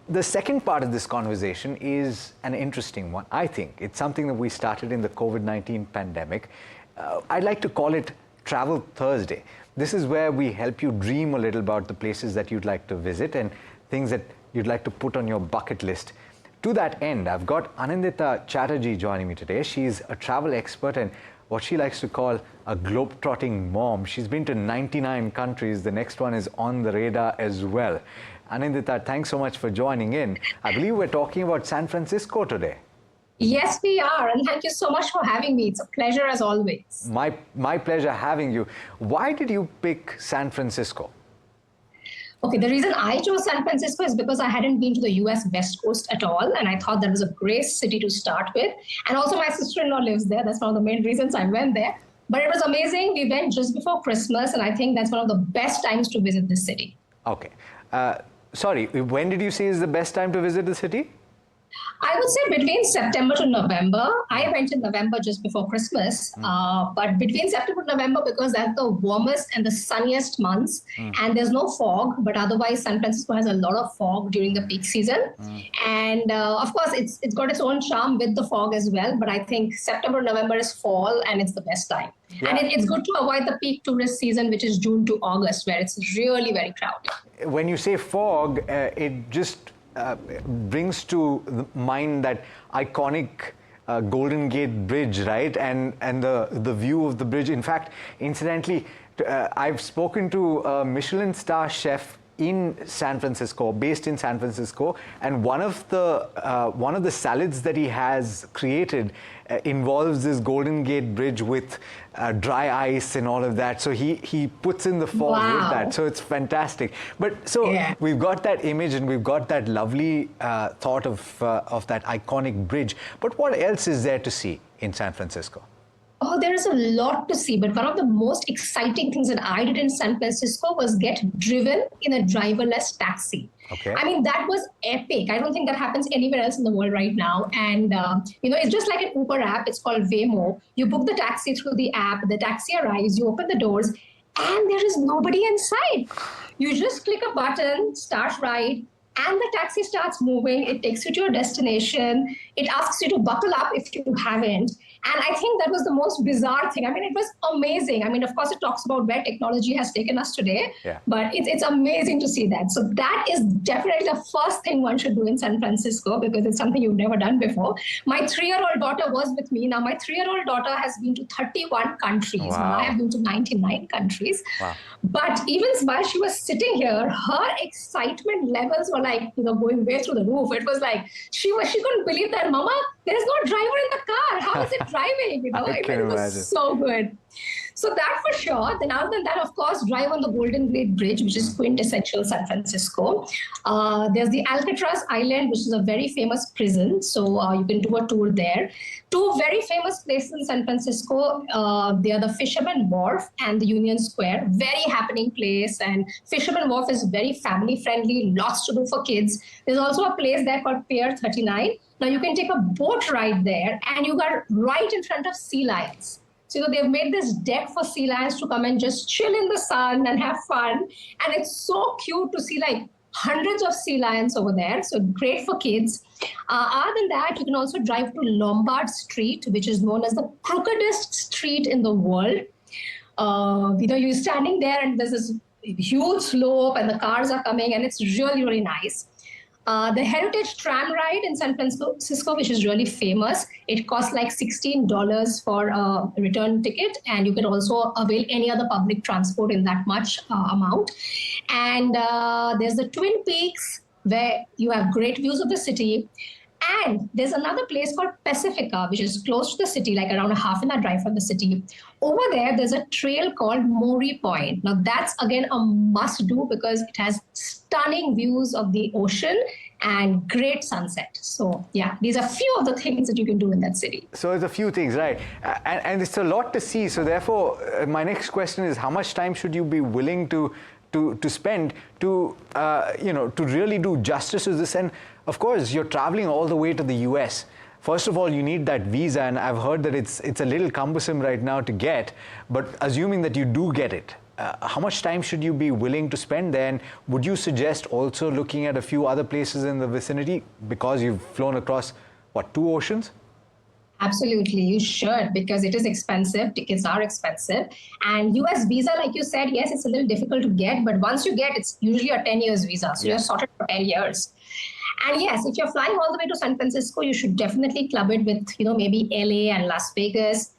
The second part of this conversation is an interesting one, I think. It's something that we started in the COVID-19 pandemic. I'd like to call it Travel Thursday. This is where we help you dream a little about the places that you'd like to visit and things that you'd like to put on your bucket list. To that end, I've got Anindita Chatterjee joining me today. She's a travel expert and what she likes to call a globe-trotting mom. She's been to 99 countries. The next one is on the radar as well. Anindita, thanks so much for joining in. I believe we're talking about San Francisco today. Yes, we are. And thank you so much for having me. It's a pleasure as always. My pleasure having you. Why did you pick San Francisco? Okay, the reason I chose San Francisco is because I hadn't been to the US West Coast at all. And I thought that was a great city to start with. And also my sister-in-law lives there. That's one of the main reasons I went there. But it was amazing. We went just before Christmas. And I think that's one of the best times to visit this city. Okay. Sorry, when did you say is the best time to visit the city? I would say between September to November. I went in November just before Christmas, but between September to November because that's the warmest and the sunniest months, and there's no fog. But otherwise, San Francisco has a lot of fog during the peak season, and of course, it's got its own charm with the fog as well. But I think September, November is fall, and it's the best time. Yeah. And it's good to avoid the peak tourist season, which is June to August, where it's really very crowded. When you say fog, it just brings to the mind that iconic Golden Gate Bridge, right? And the view of the bridge. In fact, incidentally, I've spoken to a Michelin star chef in San Francisco, based in San Francisco, and one of the salads that he has created involves this Golden Gate Bridge with dry ice and all of that. So he puts in the fog with that. So it's fantastic. But so we've got that image and we've got that lovely thought of that iconic bridge. But what else is there to see in San Francisco? Oh, there is a lot to see, but one of the most exciting things that I did in San Francisco was get driven in a driverless taxi. Okay. I mean, that was epic. I don't think that happens anywhere else in the world right now. And, it's just like an Uber app. It's called Waymo. You book the taxi through the app. The taxi arrives. You open the doors and there is nobody inside. You just click a button, start ride, and the taxi starts moving. It takes you to your destination. It asks you to buckle up if you haven't. And I think that was the most bizarre thing. I mean, it was amazing. I mean, of course, it talks about where technology has taken us today, but it's amazing to see that. So that is definitely the first thing one should do in San Francisco because it's something you've never done before. My 3-year-old daughter was with me. Now, my 3-year-old daughter has been to 31 countries. Wow. Now, I have been to 99 countries. Wow. But even while she was sitting here, her excitement levels were like, going way through the roof. It was like, she couldn't believe that, Mama, there's no driver in the car. How is it driving? It was so good. So that for sure. Then other than that, of course, drive on the Golden Gate Bridge, which is quintessential San Francisco. There's the Alcatraz Island, which is a very famous prison. So you can do a tour there. Two very famous places in San Francisco. They are the Fisherman Wharf and the Union Square. Very happening place. And Fisherman Wharf is very family friendly, lots to do for kids. There's also a place there called Pier 39. Now you can take a boat ride there and you got right in front of sea lions. So they've made this deck for sea lions to come and just chill in the sun and have fun. And it's so cute to see like hundreds of sea lions over there. So great for kids. Other than that, you can also drive to Lombard Street, which is known as the crookedest street in the world. You're standing there and there's this huge slope and the cars are coming and it's really, really nice. The Heritage Tram ride in San Francisco, which is really famous, it costs like $16 for a return ticket, and you can also avail any other public transport in that much amount. And there's the Twin Peaks, where you have great views of the city. And there's another place called Pacifica, which is close to the city, like around a half-an-hour drive from the city. Over there, there's a trail called Maury Point. Now, that's, again, a must-do because it has stunning views of the ocean and great sunset. So, yeah, these are few of the things that you can do in that city. So it's a few things, right? And it's a lot to see. So, therefore, my next question is, how much time should you be willing to spend to really do justice to this? And of course, you're traveling all the way to the US. First of all, you need that visa, and I've heard that it's a little cumbersome right now to get, but assuming that you do get it, how much time should you be willing to spend there? And would you suggest also looking at a few other places in the vicinity because you've flown across, what, 2 oceans? Absolutely, you should, because it is expensive. Tickets are expensive. And US visa, like you said, yes, it's a little difficult to get, but once you get, it's usually a 10 years visa. So you're sorted for 10 years. And yes, if you're flying all the way to San Francisco, you should definitely club it with, maybe LA and Las Vegas.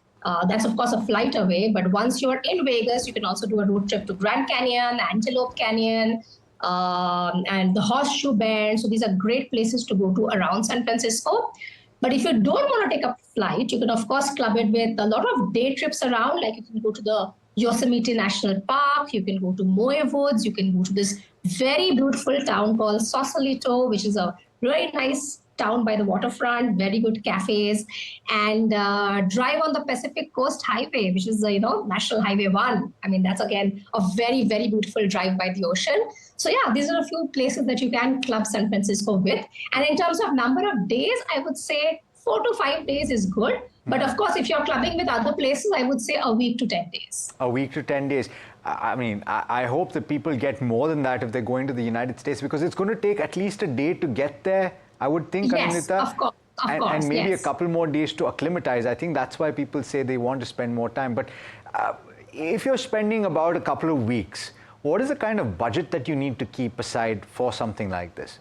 That's, of course, a flight away. But once you're in Vegas, you can also do a road trip to Grand Canyon, Antelope Canyon, and the Horseshoe Bend. So these are great places to go to around San Francisco. But if you don't want to take a flight, you can, of course, club it with a lot of day trips around. Like you can go to the Yosemite National Park, you can go to Moe Woods, you can go to this very beautiful town called Sausalito, which is a really nice town by the waterfront, very good cafes, and drive on the Pacific Coast Highway, which is, National Highway 1. I mean, that's, again, a very, very beautiful drive by the ocean. So, yeah, these are a few places that you can club San Francisco with. And in terms of number of days, I would say 4 to 5 days is good. But, of course, if you're clubbing with other places, I would say a week to 10 days. A week to 10 days. I mean, I hope that people get more than that if they're going to the United States, because it's going to take at least a day to get there, I would think, yes, Anindita. Of course. And maybe yes. a couple more days to acclimatize. I think that's why people say they want to spend more time. But if you're spending about a couple of weeks, what is the kind of budget that you need to keep aside for something like this?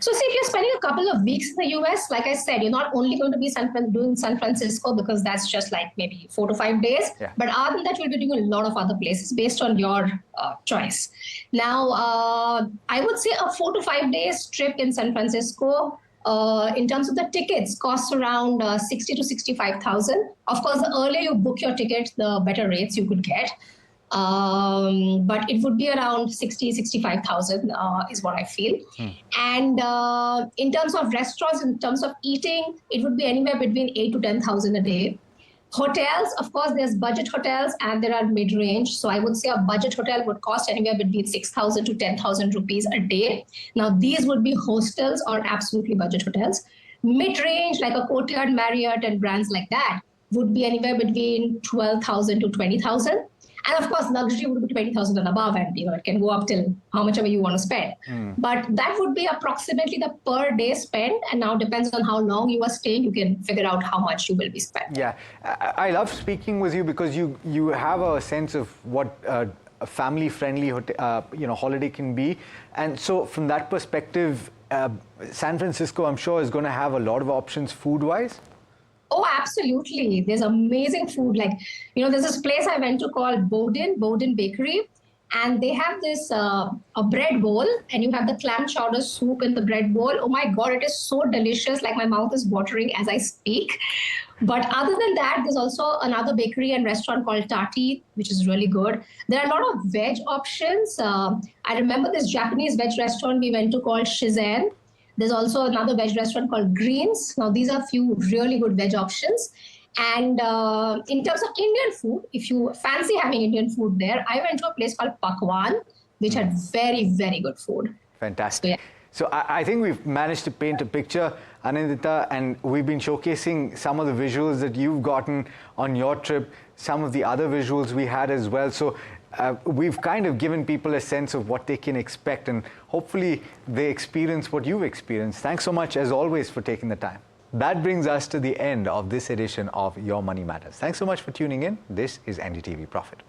So see, if you're spending a couple of weeks in the US, like I said, you're not only going to be doing San Francisco, because that's just like maybe 4 to 5 days. Yeah. But other than that, you'll be doing a lot of other places based on your choice. Now, I would say a 4 to 5 days trip in San Francisco, in terms of the tickets, costs around 60 to 65,000. Of course, the earlier you book your tickets, the better rates you could get. But it would be around 65,000 is what I feel. And in terms of restaurants, in terms of eating, it would be anywhere between 8 to 10,000 a day. Hotels, of course, there's budget hotels and there are mid-range. So I would say a budget hotel would cost anywhere between 6,000 to 10,000 rupees a day. Now, these would be hostels or absolutely budget hotels. Mid-range, like a Courtyard Marriott and brands like that, would be anywhere between 12,000 to 20,000. And of course, luxury would be 20,000 and above, and it can go up till how much ever you want to spend. But that would be approximately the per day spend. And now depends on how long you are staying, you can figure out how much you will be spending. Yeah, I love speaking with you because you have a sense of what a family-friendly holiday can be. And so from that perspective, San Francisco, I'm sure, is going to have a lot of options food-wise. Oh, absolutely. There's amazing food. Like, there's this place I went to called Bowden Bakery. And they have this a bread bowl, and you have the clam chowder soup in the bread bowl. Oh my God, it is so delicious. Like, my mouth is watering as I speak. But other than that, there's also another bakery and restaurant called Tati, which is really good. There are a lot of veg options. I remember this Japanese veg restaurant we went to called Shizen. There's also another veg restaurant called Greens. Now, these are a few really good veg options. And in terms of Indian food, if you fancy having Indian food there, I went to a place called Pakwan, which had very, very good food. Fantastic. So, yeah. So I think we've managed to paint a picture, Anindita, and we've been showcasing some of the visuals that you've gotten on your trip, some of the other visuals we had as well. So we've kind of given people a sense of what they can expect, and hopefully they experience what you've experienced. Thanks so much, as always, for taking the time. That brings us to the end of this edition of Your Money Matters. Thanks so much for tuning in. This is NDTV Profit.